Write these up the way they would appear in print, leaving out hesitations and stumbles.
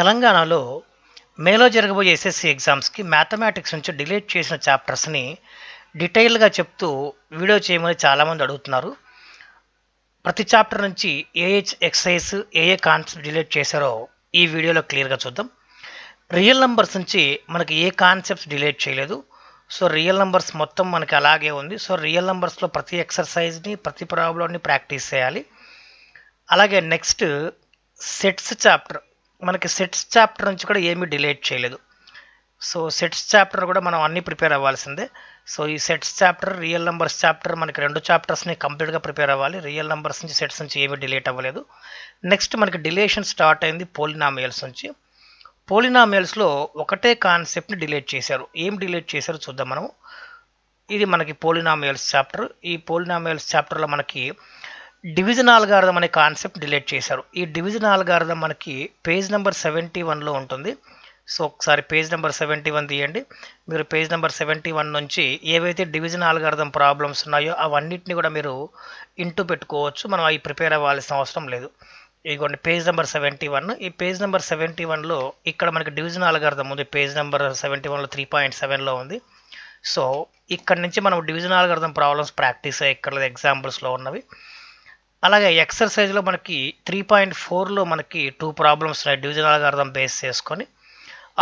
తెలంగాణలో మేలో జరగబోయే ఎస్ఎస్సి ఎగ్జామ్స్కి మ్యాథమెటిక్స్ నుంచి డిలీట్ చేసిన చాప్టర్స్ని డీటెయిల్గా చెప్తూ వీడియో చేయమని చాలామంది అడుగుతున్నారు. ప్రతి చాప్టర్ నుంచి ఏ ఎక్సైజ్ ఏ కాన్సెప్ట్ డిలీట్ చేశారో ఈ వీడియోలో క్లియర్గా చూద్దాం. రియల్ నెంబర్స్ నుంచి మనకి ఏ కాన్సెప్ట్స్ డిలీట్ చేయలేదు. సో రియల్ నెంబర్స్ మొత్తం మనకి అలాగే ఉంది. సో రియల్ నెంబర్స్లో ప్రతి ఎక్సర్సైజ్ని ప్రతి ప్రాబ్లమ్ని ప్రాక్టీస్ చేయాలి. అలాగే నెక్స్ట్ సెట్స్ చాప్టర్, మనకి సెట్స్ చాప్టర్ నుంచి కూడా ఏమీ డిలీట్ చేయలేదు. సో సెట్స్ చాప్టర్ కూడా మనం అన్నీ ప్రిపేర్ అవ్వాల్సిందే. సో ఈ sets chapter, real numbers chapter మనకి 2 చాప్టర్స్ని కంప్లీట్గా ప్రిపేర్ అవ్వాలి. రియల్ నెంబర్స్ నుంచి సెట్స్ నుంచి ఏమీ డిలీట్ అవ్వలేదు. నెక్స్ట్ మనకి డిలేషన్ స్టార్ట్ అయింది పోలినామియల్స్ నుంచి. పోలినామియల్స్లో ఒకటే కాన్సెప్ట్ని డిలీట్ చేశారు. ఏం డిలీట్ చేశారో చూద్దాం మనము. ఇది మనకి పోలినామియల్స్ చాప్టర్. ఈ పోలినామియల్స్ చాప్టర్లో మనకి డివిజన్ ఆల్గారిథం అనే కాన్సెప్ట్ డిలీట్ చేశారు. ఈ డివిజన్ ఆల్గారిథం మనకి పేజ్ నెంబర్ 71లో ఉంటుంది. సో ఒకసారి పేజ్ నెంబర్ 71 తీయండి. మీరు పేజ్ నెంబర్ 71 నుంచి ఏవైతే డివిజన్ ఆల్గారిథం ప్రాబ్లమ్స్ ఉన్నాయో అవన్నిటిని కూడా మీరు ఇంటూ పెట్టుకోవచ్చు. మనం అవి ప్రిపేర్ అవ్వాల్సిన అవసరం లేదు. ఇదిగోండి పేజ్ నెంబర్ 71. ఈ పేజ్ నెంబర్ 71లో ఇక్కడ మనకి డివిజన్ ఆల్గారిథం ఉంది. పేజ్ నెంబర్ 71లో 3.7లో ఉంది. సో ఇక్కడ నుంచి మనం డివిజన్ ఆల్గారిథం ప్రాబ్లమ్స్ ప్రాక్టీస్ అయ్యే ఇక్కడ ఎగ్జాంపుల్స్లో ఉన్నవి. అలాగే ఎక్సర్సైజ్లో మనకి 3.4లో మనకి 2 ప్రాబ్లమ్స్ ఉన్నాయి డివిజన్ ఆల్గారిథం బేస్ చేసుకొని.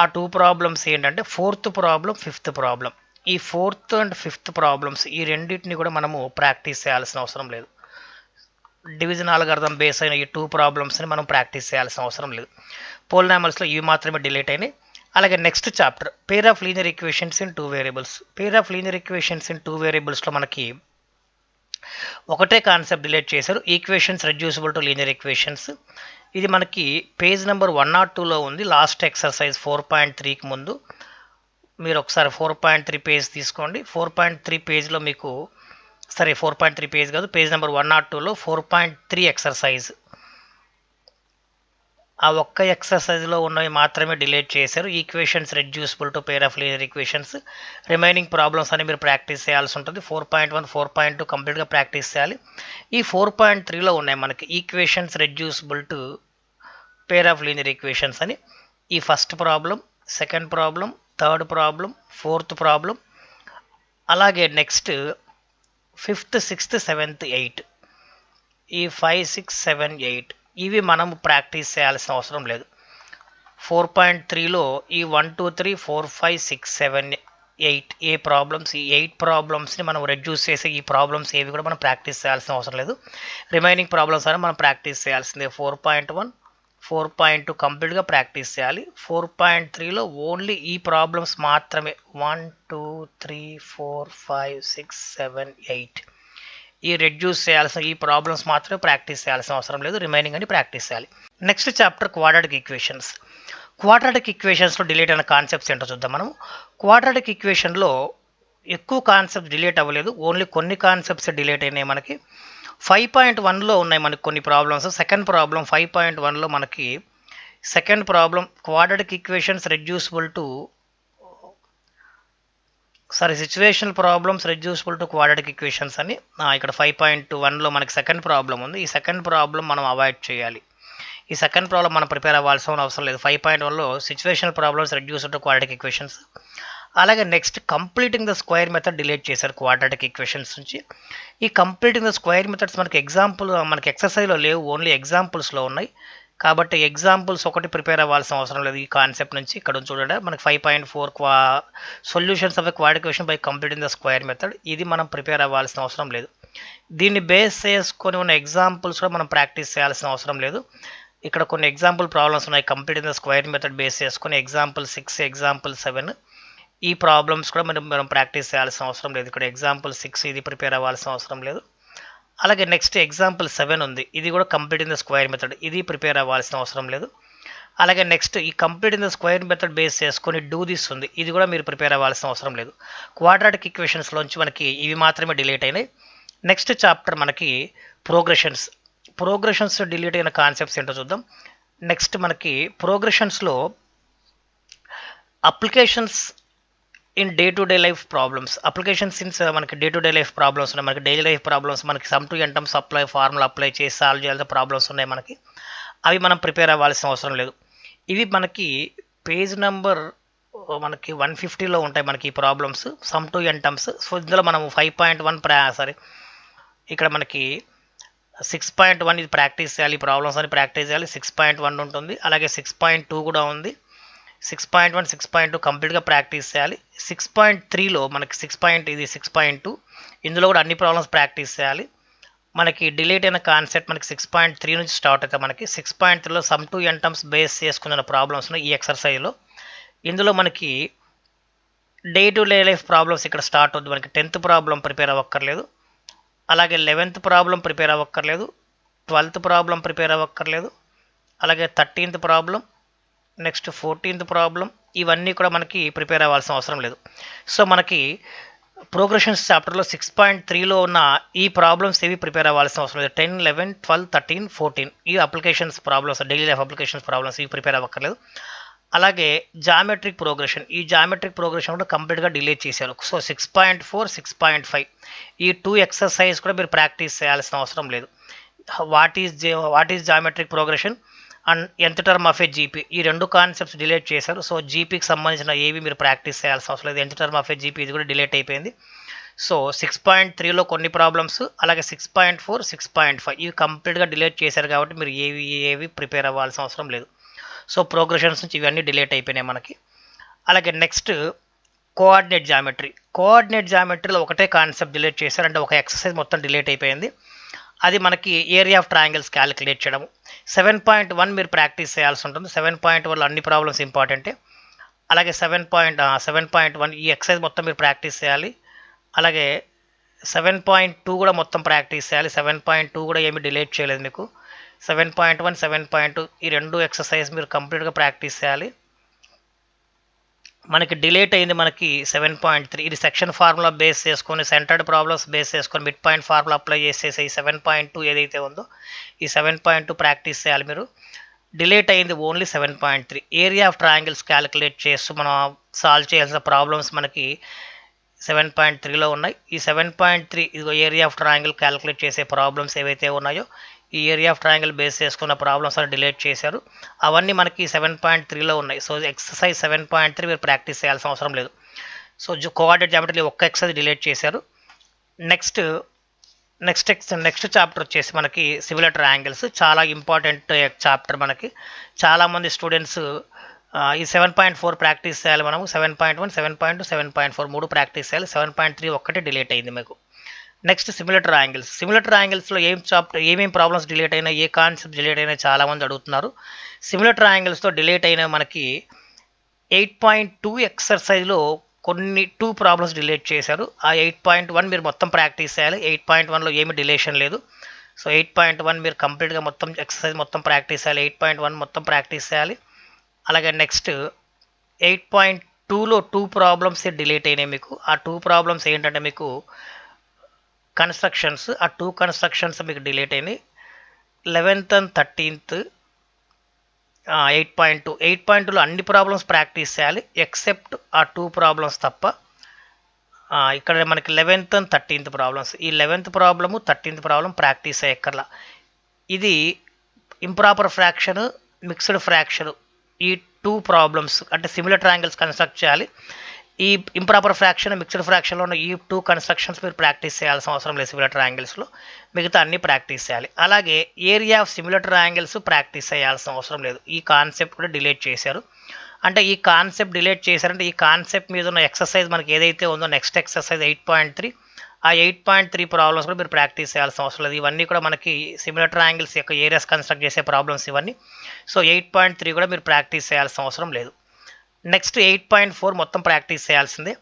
ఆ 2 ప్రాబ్లమ్స్ ఏంటంటే 4th ప్రాబ్లం, 5th ప్రాబ్లం. ఈ 4th అండ్ 5th ప్రాబ్లమ్స్ ఈ రెండింటిని కూడా మనము ప్రాక్టీస్ చేయాల్సిన అవసరం లేదు. డివిజన్ ఆల్గారిథం బేస్ అయిన ఈ 2 ప్రాబ్లమ్స్ని మనం ప్రాక్టీస్ చేయాల్సిన అవసరం లేదు. పోలినామియల్స్లో ఇవి మాత్రమే డిలీట్ అయినాయి. అలాగే next chapter pair of linear equations in 2 variables. Pair of linear equations in 2 వేరియబుల్స్లో మనకి ఒకటే కాన్సెప్ట్ డిలీట్ చేశారు. Equations reducible to linear equations. ఇది మనకి పేజ్ నెంబర్ 102లో ఉంది. లాస్ట్ ఎక్సర్సైజ్ 4.3కి ముందు మీరు ఒకసారి 4.3 పేజ్ తీసుకోండి. 4.3 పేజ్లో మీకు 4.3 పేజ్ కాదు, పేజ్ నెంబర్ 102లో 4.3 ఎక్సర్సైజ్. ఆ ఒక్క ఎక్సర్సైజ్లో ఉన్నవి మాత్రమే డిలీట్ చేశారు. Equations reducible to pair of linear equations. Remaining problems అని మీరు ప్రాక్టీస్ చేయాల్సి ఉంటుంది. 4.1, 4.2 కంప్లీట్గా ప్రాక్టీస్ చేయాలి. ఈ 4.3లో ఉన్నాయి మనకి equations reducible to pair of linear equations అని. ఈ first problem, second problem, third problem, 4th problem, అలాగే నెక్స్ట్ 5th, 6th, 7th, 8. ఈ 5, 6, 7, 8 ఇవి మనం ప్రాక్టీస్ చేయాల్సిన అవసరం లేదు. 4.3లో ఈ 1, 2, 3, 4, 5, 6, 7, 8 ఏ ప్రాబ్లమ్స్, ఈ 8 ప్రాబ్లమ్స్ని మనం రెడ్యూస్ చేసే ఈ ప్రాబ్లమ్స్ ఏవి కూడా మనం ప్రాక్టీస్ చేయాల్సిన అవసరం లేదు. రిమైనింగ్ ప్రాబ్లమ్స్ అని మనం ప్రాక్టీస్ చేయాల్సిందే. 4.1, 4.2 కంప్లీట్గా ప్రాక్టీస్ చేయాలి. 4.3లో ఓన్లీ ఈ ప్రాబ్లమ్స్ మాత్రమే 1, 2, 3, 4, 5, 6, 7, 8 ఈ రెడ్యూస్ చేయాల్సిన ఈ ప్రాబ్లమ్స్ మాత్రమే ప్రాక్టీస్ చేయాల్సిన అవసరం లేదు. రిమైనింగ్ అని ప్రాక్టీస్ చేయాలి. Next chapter quadratic equations. Quadratic ఈక్వేషన్స్లో డిలీట్ అయిన కాన్సెప్ట్స్ ఏంటో చూద్దాం మనం. క్వాడ్రాటిక్ ఈక్వేషన్లో ఎక్కువ కాన్సెప్ట్స్ డిలీట్ అవ్వలేదు. ఓన్లీ కొన్ని కాన్సెప్ట్స్ డిలీట్ అయినాయి. మనకి 5.1లో ఉన్నాయి మనకి కొన్ని ప్రాబ్లమ్స్. సెకండ్ ప్రాబ్లం 5.1లో మనకి second problem quadratic equations reducible to situational problems reducible to quadratic equations అని ఇక్కడ 5.1లో మనకి సెకండ్ ప్రాబ్లం ఉంది. ఈ సెకండ్ ప్రాబ్లం మనం అవాయిడ్ చేయాలి. ఈ సెకండ్ ప్రాబ్లం మనం ప్రిపేర్ అవ్వాల్సిన అవసరం లేదు. 5.1లో situational problems reduced to quadratic equations. అలాగే next completing the square method delete చేశారు క్వాడ్రాటిక్ ఈక్వేషన్స్ నుంచి. ఈ కంప్లీటింగ్ ద స్క్వేర్ మెథడ్స్ మనకి ఎక్సర్సైజ్లో లేవు, ఓన్లీ ఎగ్జాంపుల్స్లో ఉన్నాయి. కాబట్టి ఎగ్జాంపుల్స్ ఒకటి ప్రిపేర్ అవ్వాల్సిన అవసరం లేదు ఈ కాన్సెప్ట్ నుంచి. ఇక్కడ చూడండి మనకి 5.4 solutions of a quadratic equation by completing the square method. ఇది మనం ప్రిపేర్ అవ్వాల్సిన అవసరం లేదు. దీన్ని బేస్ చేసుకొని ఉన్న ఎగ్జాంపుల్స్ కూడా మనం ప్రాక్టీస్ చేయాల్సిన అవసరం లేదు. ఇక్కడ కొన్ని ఎగ్జాంపుల్ ప్రాబ్లమ్స్ ఉన్నాయి completing the square method base చేసుకొని. ఎగ్జాంపుల్ 6, ఎగ్జాంపుల్ 7 ఈ ప్రాబ్లమ్స్ కూడా మనం ప్రాక్టీస్ చేయాల్సిన అవసరం లేదు. ఇక్కడ ఎగ్జాంపుల్ 6 ఇది ప్రిపేర్ అవ్వాల్సిన అవసరం లేదు. అలాగే నెక్స్ట్ ఎగ్జాంపుల్ 7 ఉంది. ఇది కూడా కంప్లీటింగ్ ద స్క్వేర్ మెథడ్, ఇది ప్రిపేర్ అవ్వాల్సిన అవసరం లేదు. అలాగే నెక్స్ట్ ఈ completing the square method base చేసుకొని డూ దిస్ ఉంది. ఇది కూడా మీరు ప్రిపేర్ అవ్వాల్సిన అవసరం లేదు. క్వాడ్రాటిక్ ఈక్వేషన్స్లోంచి మనకి ఇవి మాత్రమే డిలీట్ అయినాయి. నెక్స్ట్ చాప్టర్ మనకి ప్రోగ్రెషన్స్ డిలీట్ అయిన కాన్సెప్ట్స్ ఏంటో చూద్దాం. నెక్స్ట్ మనకి ప్రోగ్రెషన్స్లో applications in day to day life problems. Applications మనకి day to day life problems ఉన్నాయి. మనకి డైలీ లైఫ్ ప్రాబ్లమ్స్ మనకి sum to n terms formula apply చేసి సాల్వ్ చేయాల్సిన ప్రాబ్లమ్స్ ఉన్నాయి మనకి. అవి మనం ప్రిపేర్ అవ్వాల్సిన అవసరం లేదు. ఇవి మనకి పేజ్ నెంబర్ మనకి 150లో ఉంటాయి మనకి ఈ problems sum to n terms. So ఇందులో మనం 5.1 ఇక్కడ మనకి 6.1 ఇది ప్రాక్టీస్ చేయాలి, ఈ ప్రాబ్లమ్స్ అని ప్రాక్టీస్ చేయాలి. 6.1 ఉంటుంది, అలాగే 6.2 కూడా ఉంది. 6.1 6.2 కంప్లీట్గా ప్రాక్టీస్ చేయాలి. 6.3లో మనకి 6.2 ఇందులో కూడా అన్ని ప్రాబ్లమ్స్ ప్రాక్టీస్ చేయాలి. మనకి డిలీట్ అయిన కాన్సెప్ట్ మనకి 6.3 నుంచి స్టార్ట్ అవుతాయి. మనకి 6.3లో sum to n terms base చేసుకున్న ప్రాబ్లమ్స్ ఈ ఎక్సర్సైజ్లో. ఇందులో మనకి day to day life problems ఇక్కడ స్టార్ట్ అవుతుంది. మనకి 10th ప్రాబ్లం ప్రిపేర్ అవ్వక్కర్లేదు, అలాగే 11th ప్రాబ్లం ప్రిపేర్ అవ్వక్కర్లేదు, 12th ప్రాబ్లం ప్రిపేర్ అవ్వక్కర్లేదు, అలాగే 13th problem, next 14th problem, ఇవన్నీ కూడా మనకి ప్రిపేర్ అవ్వాల్సిన అవసరం లేదు. సో మనకి ప్రోగ్రెషన్స్ చాప్టర్లో 6.3లో ఉన్న ఈ ప్రాబ్లమ్స్ ఏవి ప్రిపేర్ అవ్వాల్సిన అవసరం లేదు. 10, 11, 12, 13, 14 ఈ applications problems, daily life applications problems ఇవి ప్రిపేర్ అవ్వక్కర్లేదు. అలాగే జామెట్రిక్ ప్రోగ్రెషన్, ఈ జామెట్రిక్ ప్రోగ్రెషన్ కూడా కంప్లీట్గా డిలీట్ చేశారు. సో 6.4, 6.5 ఈ 2 ఎక్సర్సైజ్ కూడా మీరు ప్రాక్టీస్ చేయాల్సిన అవసరం లేదు. What is geometric progression and nth term of A GP, ఈ 2 కాన్సెప్ట్స్ డిలీట్ చేశారు. సో జీపీకి సంబంధించిన ఏవి మీరు ప్రాక్టీస్ చేయాల్సిన అవసరం లేదు. nth term of A GP ఇది కూడా డిలీట్ అయిపోయింది. సో 6.3లో కొన్ని ప్రాబ్లమ్స్, అలాగే 6.4, 6.5 ఇవి కంప్లీట్గా డిలీట్ చేశారు కాబట్టి మీరు ఏవి ప్రిపేర్ అవ్వాల్సిన అవసరం లేదు. సో ప్రోగ్రెషన్స్ నుంచి ఇవన్నీ డిలీట్ అయిపోయినాయి మనకి. అలాగే నెక్స్ట్ కోఆర్డినేట్ జామెట్రీలో ఒకటే కాన్సెప్ట్ డిలీట్ చేశారు, అంటే ఒక ఎక్సర్సైజ్ మొత్తం డిలీట్ అయిపోయింది. అది మనకి ఏరియా ఆఫ్ ట్రయాంగిల్స్ క్యాలిక్యులేట్ చేయడం. 7.1 మీరు ప్రాక్టీస్ చేయాల్సి ఉంటుంది. 7.1లో అన్ని ప్రాబ్లమ్స్ ఇంపార్టెంటే. అలాగే 7.1 ఈ ఎక్సర్సైజ్ మొత్తం మీరు ప్రాక్టీస్ చేయాలి. అలాగే 7.2 కూడా మొత్తం ప్రాక్టీస్ చేయాలి. 7.2 కూడా ఏమి డిలీట్ చేయలేదు మీకు. 7.1, 7.2 ఈ 2 ఎక్సర్సైజ్ మీరు కంప్లీట్గా ప్రాక్టీస్ చేయాలి. మనకి డిలీట్ అయింది మనకి 7.3, ఇది సెక్షన్ ఫార్ములా బేస్ చేసుకొని, సెంటర్డ్ ప్రాబ్లమ్స్ బేస్ చేసుకొని మిడ్ పాయింట్ ఫార్ములా అప్లై చేసేసి 7.2 ఏదైతే ఉందో ఈ 7.2 ప్రాక్టీస్ చేయాలి మీరు. డిలీట్ అయింది only 7.3. Area of triangles calculate చేస్తూ మనం సాల్వ్ చేయాల్సిన ప్రాబ్లమ్స్ మనకి 7.3లో ఉన్నాయి. ఈ 7.3 ఇదిగో ఏరియా ఆఫ్ ట్రయాంగిల్ క్యాలిక్యులేట్ చేసే ప్రాబ్లమ్స్ ఏవైతే ఉన్నాయో ఈ ఏరియా ఆఫ్ ట్రయాంగిల్ బేస్ చేసుకున్న ప్రాబ్లమ్స్ అని డిలీట్ చేశారు. అవన్నీ మనకి 7.3లో ఉన్నాయి. సో ఎక్సర్సైజ్ 7.3 మీరు ప్రాక్టీస్ చేయాల్సిన అవసరం లేదు. సో కోఆర్డినేట్ జామెట్రీ ఒక్క ఎక్సర్సైజ్ డిలీట్ చేశారు. నెక్స్ట్ చాప్టర్ వచ్చేసి మనకి సిమిలర్ ట్రయాంగిల్స్, చాలా ఇంపార్టెంట్ చాప్టర్ మనకి. చాలామంది స్టూడెంట్స్ ఈ 7.4 ప్రాక్టీస్ చేయాలి. మనము 7.1, 7.2, 7.4 3 ప్రాక్టీస్ చేయాలి. 7.3 ఒక్కటే డిలీట్ అయింది మీకు. నెక్స్ట్ సిమిలర్ ట్రయాంగిల్స్లో ఏమేమి ప్రాబ్లమ్స్ డిలీట్ అయినా, ఏ కాన్సెప్ట్ డిలీట్ అయినా చాలామంది అడుగుతున్నారు. సిమిలర్ ట్రయాంగిల్స్తో డిలీట్ అయిన మనకి 8.2 ఎక్సర్సైజ్లో కొన్ని 2 ప్రాబ్లమ్స్ డిలీట్ చేశారు. ఆ 8.1 మీరు మొత్తం ప్రాక్టీస్ చేయాలి. 8.1లో ఏమి డిలేషన్ లేదు. సో 8.1 మీరు కంప్లీట్గా మొత్తం ఎక్సర్సైజ్ మొత్తం ప్రాక్టీస్ చేయాలి. 8.1 మొత్తం ప్రాక్టీస్ చేయాలి. అలాగే నెక్స్ట్ 8.2లో 2 ప్రాబ్లమ్స్ డిలీట్ అయినాయి మీకు. ఆ 2 ప్రాబ్లమ్స్ ఏంటంటే మీకు కన్స్ట్రక్షన్స్, ఆ 2 కన్స్ట్రక్షన్స్ మీకు డిలీట్ అయినాయి. 11th and 13th 8.2లో అన్ని ప్రాబ్లమ్స్ ప్రాక్టీస్ చేయాలి ఎక్సెప్ట్ ఆ 2 ప్రాబ్లమ్స్ తప్ప. ఇక్కడ మనకి 11th and 13th ప్రాబ్లమ్స్, ఈ 11th problem 13th problem practice అయ్యక్కర్లా. ఇది ఇంప్రాపర్ ఫ్రాక్షన్, మిక్స్డ్ ఫ్రాక్షన్, ఈ 2 ప్రాబ్లమ్స్ అంటే సిమిలర్ ట్రయాంగిల్స్ కన్స్ట్రక్ట్ చేయాలి. ఈ ఇంప్రాపర్ ఫ్రాక్షన్, మిక్స్డ్ ఫ్రాక్షన్లో ఉన్న ఈ 2 కన్స్ట్రక్షన్స్ మీరు ప్రాక్టీస్ చేయాల్సిన అవసరం లేదు సిమిలర్ ట్రయాంగిల్స్లో. మిగతా అన్ని ప్రాక్టీస్ చేయాలి. అలాగే area of similar triangles practice చేయాల్సిన అవసరం లేదు. ఈ కాన్సెప్ట్ కూడా డిలీట్ చేశారు. అంటే ఈ కాన్సెప్ట్ డిలీట్ చేశారంటే ఈ కాన్సెప్ట్ మీద ఉన్న ఎక్సర్సైజ్ మనకి ఏదైతే ఉందో నెక్స్ట్ ఎక్సర్సైజ్ 8.3, ఆ 8.3 ప్రాబ్లమ్స్ కూడా మీరు ప్రాక్టీస్ చేయాల్సిన అవసరం లేదు. ఇవన్నీ కూడా మనకి సిమిలర్ ట్రయాంగిల్స్ యొక్క ఏరియాస్ కన్స్ట్రక్ట్ చేసే ప్రాబ్లమ్స్ ఇవన్నీ. సో 8.3 కూడా మీరు ప్రాక్టీస్ చేయాల్సిన అవసరం లేదు. నెక్స్ట్ 8.4 మొత్తం ప్రాక్టీస్ చేయాల్సిందే.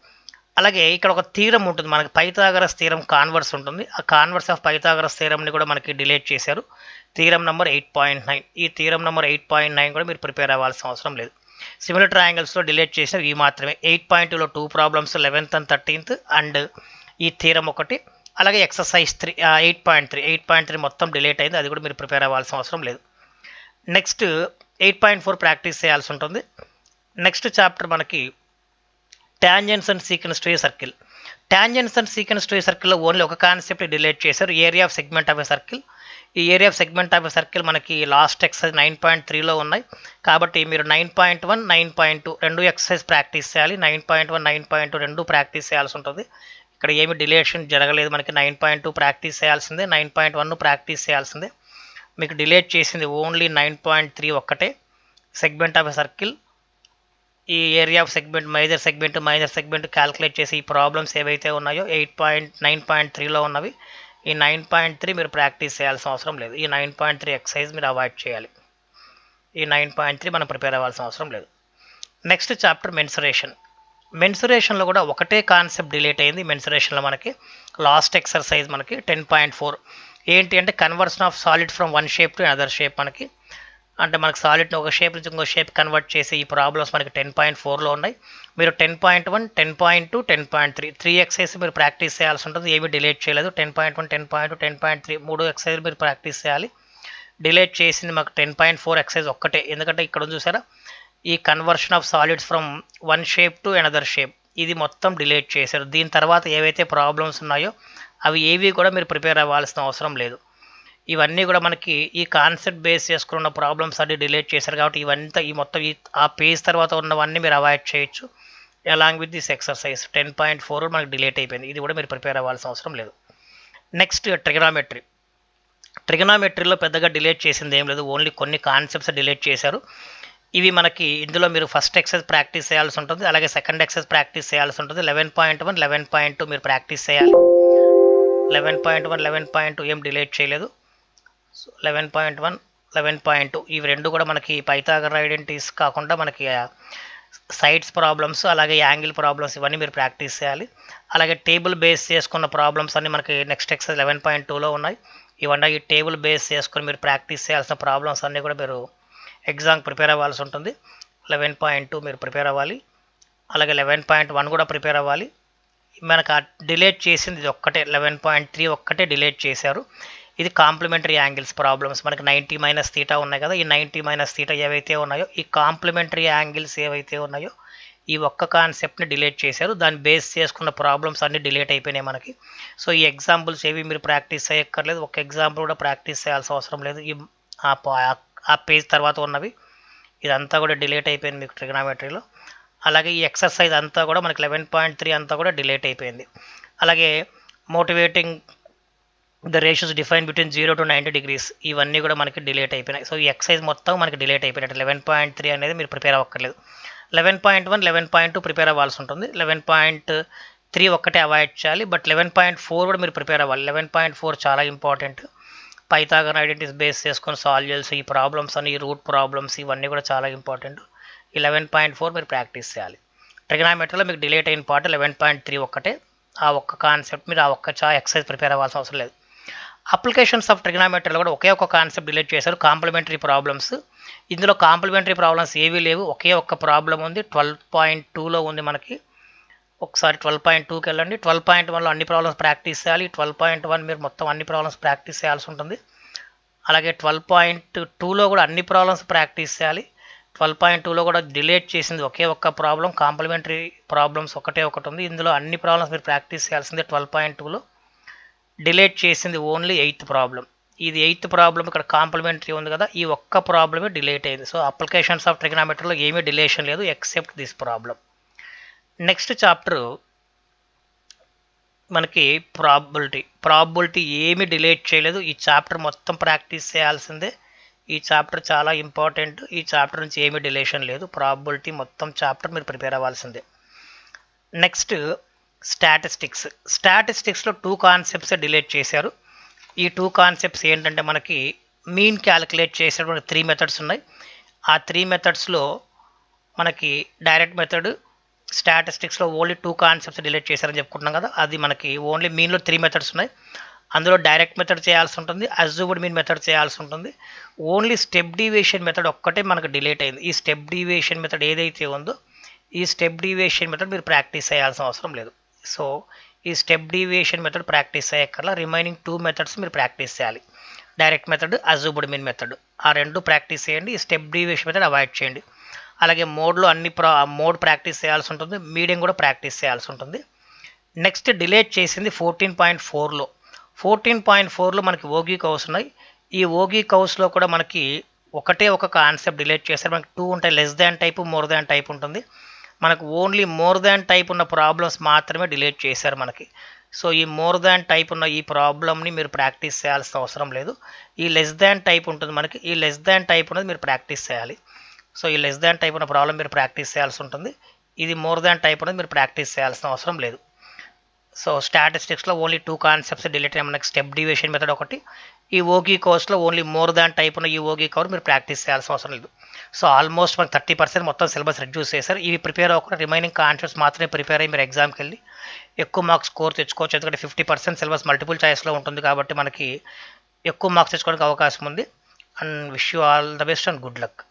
అలాగే ఇక్కడ ఒక థీరం ఉంటుంది మనకి, పైథాగరస్ థీరం కాన్వర్స్ ఉంటుంది. ఆ కాన్వర్స్ ఆఫ్ పైథాగరస్ థీరంని కూడా మనకి డిలీట్ చేశారు. థీరం నెంబర్ 8.9, ఈ థీరం నెంబర్ 8.9 కూడా మీరు ప్రిపేర్ అవ్వాల్సిన అవసరం లేదు. సిమిలర్ ట్రయాంగిల్స్లో డిలీట్ చేసిన ఇవి మాత్రమే. 8.2లో 2 problems 11th and 13th and ఈ థీరం ఒకటి. అలాగే ఎక్సర్సైజ్ 8.3 మొత్తం డిలీట్ అయింది, అది కూడా మీరు ప్రిపేర్ అవ్వాల్సిన అవసరం లేదు. నెక్స్ట్ 8.4 ప్రాక్టీస్ చేయాల్సి ఉంటుంది. నెక్స్ట్ చాప్టర్ మనకి tangents and secants to a circle. Tangents and secants to a సర్కిల్లో ఓన్లీ ఒక కాన్సెప్ట్ డిలీట్ చేశారు, area of segment of a circle. ఈ area of segment of circle మనకి లాస్ట్ ఎక్సర్సైజ్ 9.3లో ఉన్నాయి. కాబట్టి మీరు 9.1, 9.2 రెండు ఎక్సర్సైజ్ ప్రాక్టీస్ చేయాలి. 9.1, 9.2 రెండు ప్రాక్టీస్ చేయాల్సి ఉంటుంది. ఇక్కడ ఏమి డిలేషన్ జరగలేదు. మనకి 9.2 ప్రాక్టీస్ చేయాల్సిందే, 9.1 ప్రాక్టీస్ చేయాల్సిందే. మీకు డిలేట్ చేసింది ఓన్లీ 9.3 ఒక్కటే. సెగ్మెంట్ ఆఫ్ సర్కిల్ ఈ area of segment minor segment calculate చేసి ఈ ప్రాబ్లమ్స్ ఏవైతే ఉన్నాయో 9.3లో ఉన్నవి. ఈ 9.3 మీరు ప్రాక్టీస్ చేయాల్సిన అవసరం లేదు. ఈ 9.3 ఎక్సర్సైజ్ మీరు అవాయిడ్ చేయాలి. ఈ 9.3 మనం ప్రిపేర్ అవ్వాల్సిన అవసరం లేదు. నెక్స్ట్ చాప్టర్ మెన్సురేషన్లో కూడా ఒకటే కాన్సెప్ట్ డిలేట్ అయింది. మెన్సురేషన్లో మనకి లాస్ట్ ఎక్సర్సైజ్ మనకి 10.4 ఏంటి అంటే conversion of solid from one shape to another shape. మనకి సాలిడ్ని ఒక షేప్ నుంచి ఇంకో షేప్ కన్వర్ట్ చేసి ఈ ప్రాబ్లమ్స్ మనకి 10.4లో ఉన్నాయి. మీరు 10.1, 10.2, 10.3 3 ఎక్సైజ్ మీరు ప్రాక్టీస్ చేయాల్సి ఉంటుంది. ఏమీ డిలేట్ చేయలేదు. 10.1, 10.2, 10.3 3 ఎక్సైజ్ మీరు ప్రాక్టీస్ చేయాలి. డిలేట్ చేసింది మాకు 10.4 ఎక్సైజ్ ఒక్కటే. ఎందుకంటే ఇక్కడ చూసారా ఈ conversion of solids from one shape to another shape ఇది మొత్తం డిలేట్ చేశారు. దీని తర్వాత ఏవైతే ప్రాబ్లమ్స్ ఉన్నాయో అవి ఏవి కూడా మీరు ప్రిపేర్ అవ్వాల్సిన అవసరం లేదు. ఇవన్నీ కూడా మనకి ఈ కాన్సెప్ట్ బేస్ చేసుకున్న ప్రాబ్లమ్స్ అన్ని డిలేట్ చేశారు. కాబట్టి ఈ మొత్తం ఆ పేజ్ తర్వాత ఉన్నవన్నీ మీరు అవాయిడ్ చేయొచ్చు. అలాంగ్ విత్ దిస్ ఎక్సర్సైజ్ 10.4 మనకి డిలేట్ అయిపోయింది. ఇది కూడా మీరు ప్రిపేర్ అవ్వాల్సిన అవసరం లేదు. నెక్స్ట్ ట్రిగనామెట్రీలో పెద్దగా డిలేట్ చేసింది ఏం లేదు. ఓన్లీ కొన్ని కాన్సెప్ట్స్ డిలేట్ చేశారు. ఇవి మనకి ఇందులో మీరు ఫస్ట్ ఎక్సర్సైజ్ ప్రాక్టీస్ చేయాల్సి ఉంటుంది. అలాగే సెకండ్ ఎక్సర్సైజ్ ప్రాక్టీస్ చేయాల్సి ఉంటుంది. 11.1, 11.2 మీరు ప్రాక్టీస్ చేయాలి. 11.1, 11.2 ఏం డిలేట్ చేయలేదు. 11.1, 11.2 ఇవి రెండు కూడా మనకి పైథాగరస్ ఐడెంటిటీస్ కాకుండా మనకి సైడ్స్ ప్రాబ్లమ్స్ అలాగే యాంగిల్ ప్రాబ్లమ్స్ ఇవన్నీ మీరు ప్రాక్టీస్ చేయాలి. అలాగే టేబుల్ బేస్ చేసుకున్న ప్రాబ్లమ్స్ అన్నీ మనకి నెక్స్ట్ ఎక్సర్సైజ్ 11.2లో ఉన్నాయి. ఇవన్నీ ఈ టేబుల్ బేస్ చేసుకొని మీరు ప్రాక్టీస్ చేయాల్సిన ప్రాబ్లమ్స్ అన్నీ కూడా మీరు ఎగ్జామ్ ప్రిపేర్ అవ్వాల్సి ఉంటుంది. 11.2 మీరు ప్రిపేర్ అవ్వాలి. అలాగే 11.1 కూడా ప్రిపేర్ అవ్వాలి. మనకు డిలేట్ చేసింది ఇది ఒక్కటే 11.3 ఒక్కటే డిలేట్ చేశారు. ఇది కాంప్లిమెంటరీ యాంగిల్స్ ప్రాబ్లమ్స్ మనకి 90 - θ ఉన్నాయి కదా. ఈ 90 - θ ఏవైతే ఉన్నాయో ఈ కాంప్లిమెంటరీ యాంగిల్స్ ఏవైతే ఉన్నాయో ఈ ఒక్క కాన్సెప్ట్ని డిలేట్ చేశారు. దాన్ని బేస్ చేసుకున్న ప్రాబ్లమ్స్ అన్నీ డిలేట్ అయిపోయినాయి మనకి. సో ఈ ఎగ్జాంపుల్స్ ఏవి మీరు ప్రాక్టీస్ చేయక్కర్లేదు. ఒక ఎగ్జాంపుల్ కూడా ప్రాక్టీస్ చేయాల్సిన అవసరం లేదు. ఆ పేజ్ తర్వాత ఉన్నవి ఇదంతా కూడా డిలేట్ అయిపోయింది మీకు ట్రిగనామెట్రీలో. అలాగే ఈ ఎక్సర్సైజ్ అంతా కూడా మనకి 11.3 అంతా కూడా డిలేట్ అయిపోయింది. అలాగే motivating the ratios define between 0 to 90 degrees ఇవన్నీ కూడా మనకి డిలేట్ అయిపోయినాయి. సో ఈ ఎక్సైజ్ మొత్తం మనకి డిలేట్ అయిపోయినట్టు. 11.3 అనేది మీరు ప్రిపేర్ అవ్వక్కర్లేదు. 11.1, 11.2 ప్రిపేర్ అవ్వాల్సి ఉంటుంది. 11.3 ఒక్కటే అవాయిడ్ చేయాలి. బట్ 11.4 కూడా మీరు ప్రిపేర్ అవ్వాలి. 11.4 చాలా ఇంపార్టెంట్. పైథాగరస్ ఐడెంటిటీస్ బేస్ చేసుకొని సాల్వ్ చేయాల్సి ఈ ప్రాబ్లమ్స్ అని ఈ రూట్ ప్రాబ్లమ్స్ ఇవన్నీ కూడా చాలా ఇంపార్టెంట్. 11.4 మీరు ప్రాక్టీస్ చేయాలి. ట్రిగనామెట్రీలో మీకు డిలేట్ అయిన పార్ట్ 11.3 ఒక్కటే. ఆ ఒక్క కాన్సెప్ట్ మీరు ఆ ఒక్క ఎక్సైజ్ ప్రిపేర్ అవ్వాల్సిన అవసరం లేదు. అప్లికేషన్స్ ఆఫ్ ట్రిగనామెట్రీలో కూడా ఒకే ఒక కాన్సెప్ట్ డిలేట్ చేశారు, కాంప్లిమెంటరీ ప్రాబ్లమ్స్. ఇందులో కాంప్లిమెంటరీ ప్రాబ్లమ్స్ ఏవీ లేవు. ఒకే ఒక్క ప్రాబ్లం ఉంది. 12.2లో ఉంది మనకి. ఒకసారి 12.2కి వెళ్ళండి. 12.1లో అన్ని ప్రాబ్లమ్స్ ప్రాక్టీస్ చేయాలి. 12.1 మీరు మొత్తం అన్ని ప్రాబ్లమ్స్ ప్రాక్టీస్ చేయాల్సి ఉంటుంది. అలాగే 12.2లో కూడా అన్ని ప్రాబ్లమ్స్ ప్రాక్టీస్ చేయాలి. 12.2లో కూడా డిలేట్ చేసింది ఒకే ఒక్క ప్రాబ్లం, కాంప్లిమెంటరీ ప్రాబ్లమ్స్ ఒకటి ఉంది. ఇందులో అన్ని ప్రాబ్లమ్స్ మీరు ప్రాక్టీస్ చేయాల్సిందే. 12.2లో డిలేట్ చేసింది ఓన్లీ 8th ప్రాబ్లం. ఇది 8th ప్రాబ్లం ఇక్కడ కాంప్లిమెంటరీ ఉంది కదా, ఈ ఒక్క ప్రాబ్లమే డిలేట్ అయింది. సో అప్లికేషన్స్ ఆఫ్ ట్రిగనామెట్రీలో ఏమీ డిలేషన్ లేదు except this problem. Next chapter మనకి ప్రాబబిలిటీ ఏమీ డిలేట్ చేయలేదు. ఈ చాప్టర్ మొత్తం ప్రాక్టీస్ చేయాల్సిందే. ఈ చాప్టర్ చాలా ఇంపార్టెంట్. ఈ చాప్టర్ నుంచి ఏమీ డిలేషన్ లేదు. ప్రాబబిలిటీ మొత్తం చాప్టర్ మీరు ప్రిపేర్ అవ్వాల్సిందే. నెక్స్ట్ స్టాటిస్టిక్స్లో 2 కాన్సెప్ట్స్ డిలేట్ చేశారు. ఈ 2 కాన్సెప్ట్స్ ఏంటంటే మనకి మీన్ క్యాలిక్యులేట్ చేసేటువంటి 3 మెథడ్స్ ఉన్నాయి. ఆ 3 మెథడ్స్లో మనకి డైరెక్ట్ మెథడ్, స్టాటిస్టిక్స్లో ఓన్లీ 2 కాన్సెప్ట్స్ డిలీట్ చేశారని చెప్పుకుంటున్నాం కదా. అది మనకి ఓన్లీ మీన్లో 3 మెథడ్స్ ఉన్నాయి. అందులో డైరెక్ట్ మెథడ్ చేయాల్సి ఉంటుంది, అజ్యూమ్డ్ మీన్ మెథడ్ చేయాల్సి ఉంటుంది. ఓన్లీ స్టెప్ డీవియేషన్ మెథడ్ ఒక్కటే మనకు డిలీట్ అయింది. ఈ స్టెప్ డీవియేషన్ మెథడ్ ఏదైతే ఉందో ఈ స్టెప్ డీవియేషన్ మెథడ్ మీరు ప్రాక్టీస్ చేయాల్సిన అవసరం లేదు. సో ఈ స్టెప్ డీవియేషన్ మెథడ్ ప్రాక్టీస్ చేయక్కర్లా. రిమైనింగ్ 2 మెథడ్స్ మీరు ప్రాక్టీస్ చేయాలి. Direct method, assumed mean method, ఆ 2 ప్రాక్టీస్ చేయండి. ఈ స్టెప్ డీవియేషన్ మెథడ్ అవాయిడ్ చేయండి. అలాగే మోడ్లో మోడ్ ప్రాక్టీస్ చేయాల్సి ఉంటుంది, మీడియం కూడా ప్రాక్టీస్ చేయాల్సి ఉంటుంది. నెక్స్ట్ డిలేట్ చేసింది 14.4లో. 14.4లో మనకి ఓగీ కర్వ్స్ ఉన్నాయి. ఈ ఓగి కౌస్లో కూడా మనకి ఒకటే ఒక కాన్సెప్ట్ డిలీట్ చేశారు. మనకి 2 ఉంటాయి, less than type, more than type ఉంటుంది. మనకు ఓన్లీ మోర్ దాన్ టైప్ ఉన్న ప్రాబ్లమ్స్ మాత్రమే డిలీట్ చేశారు మనకి. సో ఈ మోర్ దాన్ టైప్ ఉన్న ఈ ప్రాబ్లమ్ని మీరు ప్రాక్టీస్ చేయాల్సిన అవసరం లేదు. ఈ లెస్ దాన్ టైప్ ఉంటుంది మనకి, ఈ లెస్ దాన్ టైప్ ఉన్నది మీరు ప్రాక్టీస్ చేయాలి. సో ఈ లెస్ దాన్ టైప్ ఉన్న ప్రాబ్లం మీరు ప్రాక్టీస్ చేయాల్సి ఉంటుంది. ఇది మోర్ దాన్ టైప్ ఉన్నది మీరు ప్రాక్టీస్ చేయాల్సిన అవసరం లేదు. సో స్టాటిస్టిక్స్లో ఓన్లీ 2 కాన్సెప్ట్స్ డిలీట్ అయిన మనకి స్టెప్ డివియేషన్ మెథడ్ ఒకటి, ఈ ఓగి కోర్స్లో ఓన్లీ మోర్ దాన్ టైప్ ఉన్న ఈ ఓగి కవర్ మీరు ప్రాక్టీస్ చేయాల్సిన అవసరం లేదు. సో ఆల్మోస్ట్ మనకి 30% మొత్తం సిలబస్ రెడ్యూస్ చేశారు. ఇవి ప్రిపేర్ అవ్వకుండా రిమైనింగ్ కాన్సెప్ట్స్ మాత్రమే ప్రిపేర్ అయ్యి మీరు ఎగ్జామ్కి వెళ్ళి ఎక్కువ మార్క్స్ స్కోర్ తెచ్చుకోవచ్చు. ఎందుకంటే 50% సిలబస్ మల్టిపుల్ చాయిస్లో ఉంటుంది కాబట్టి మనకి ఎక్కువ మార్క్స్ తెచ్చుకోవడానికి అవకాశం ఉంది. And wish you all the best and good luck.